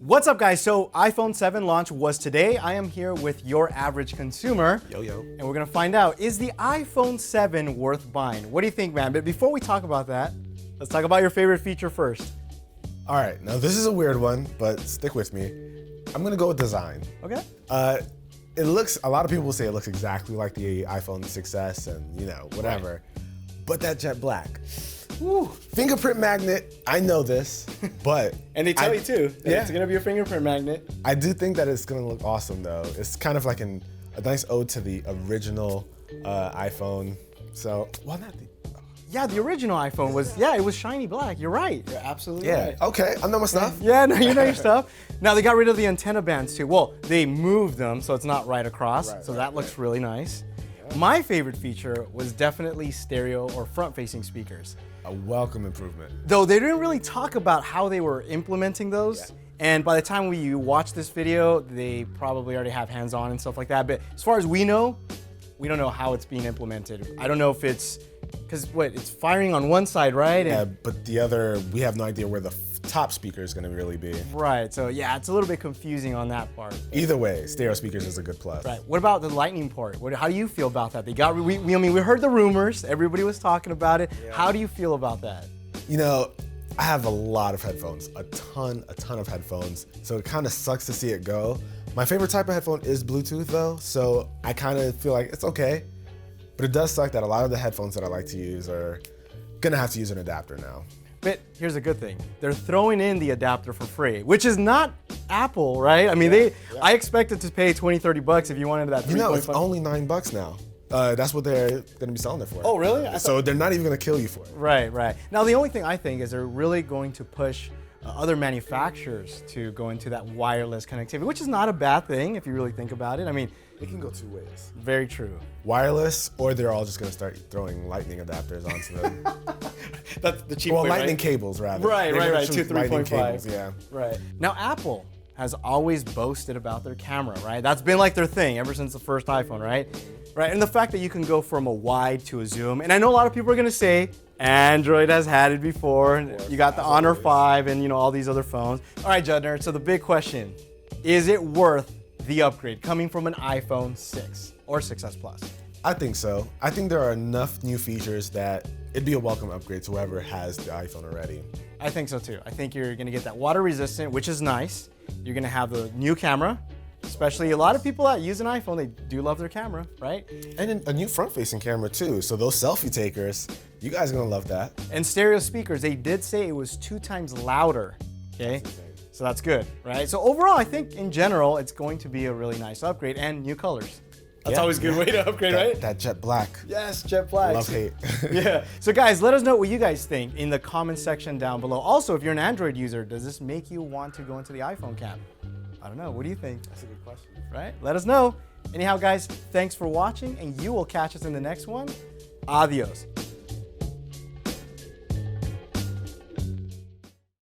What's up, guys? So iPhone 7 launch was today. I am here with your average consumer. Yo. And we're gonna find out, is the iPhone 7 worth buying? What do you think, man? But before we talk about that, let's talk about your favorite feature first. All right, now this is a weird one, but stick with me. I'm gonna go with design. Okay. It looks, a lot of people say it looks exactly like the iPhone 6S and whatever, but that jet black. Woo. Fingerprint magnet, I know this, but And they tell you too, that yeah. it's gonna be a fingerprint magnet. I do think that it's gonna look awesome though. It's kind of like a nice ode to the original iPhone. So, well, not the, Yeah, the original iPhone was, it was shiny black. You're right. You're absolutely right. Okay, I know my stuff. Yeah, no, you know your stuff. Now they got rid of the antenna bands too. Well, they moved them so it's not right across. So that looks really nice. Yeah. My favorite feature was definitely stereo or front-facing speakers. A welcome improvement. Though they didn't really talk about how they were implementing those. Yeah. And by the time you watch this video, they probably already have hands-on and stuff like that. But as far as we know, we don't know how it's being implemented. I don't know if it's, because it's firing on one side, right? Yeah, but the other, we have no idea where the top speaker is going to really be. Right, so yeah, it's a little bit confusing on that part. Either way, stereo speakers is a good plus. Right, what about the lightning port? How do you feel about that? They got, we heard the rumors, everybody was talking about it. Yeah. How do you feel about that? You know, I have a lot of headphones, a ton of headphones, so it kind of sucks to see it go. My favorite type of headphone is Bluetooth though, so I kind of feel like it's okay. But it does suck that a lot of the headphones that I like to use are gonna have to use an adapter now. But here's a good thing. They're throwing in the adapter for free, which is not Apple, right? I mean, I expected to pay 20, 30 bucks if you wanted that 3.5. You know, it's only $9 now. That's what they're gonna be selling it for. Oh, really? So they're not even gonna kill you for it. Right. Now, the only thing I think is they're really going to push other manufacturers to go into that wireless connectivity, which is not a bad thing if you really think about it. I mean, it can go two ways. Very true. Wireless, or they're all just gonna start throwing lightning adapters onto them. That's the cheap way, lightning cables, rather. Right. 2 3.5. Yeah. Right. Now, Apple has always boasted about their camera, right? That's been like their thing ever since the first iPhone, right? Right, and the fact that you can go from a wide to a zoom, and I know a lot of people are gonna say, Android has had it before, you got the Honor 5 and all these other phones. All right, Judner, so the big question, is it worth the upgrade coming from an iPhone 6 or 6S Plus? I think so. I think there are enough new features that it'd be a welcome upgrade to whoever has the iPhone already. I think so too. I think you're gonna get that water resistant, which is nice. You're gonna have the new camera, especially a lot of people that use an iPhone, they do love their camera, right? And a new front-facing camera too, so those selfie takers, you guys are gonna love that. And stereo speakers, they did say it was 2 times louder, okay? So that's good, right? So overall, I think in general, it's going to be a really nice upgrade and new colors. That's always a good way to upgrade, right? That jet black. Yes, jet black. Love, hate. Yeah. So guys, let us know what you guys think in the comment section down below. Also, if you're an Android user, does this make you want to go into the iPhone camp? I don't know. What do you think? That's a good question. Right? Let us know. Anyhow, guys, thanks for watching, and you will catch us in the next one. Adios.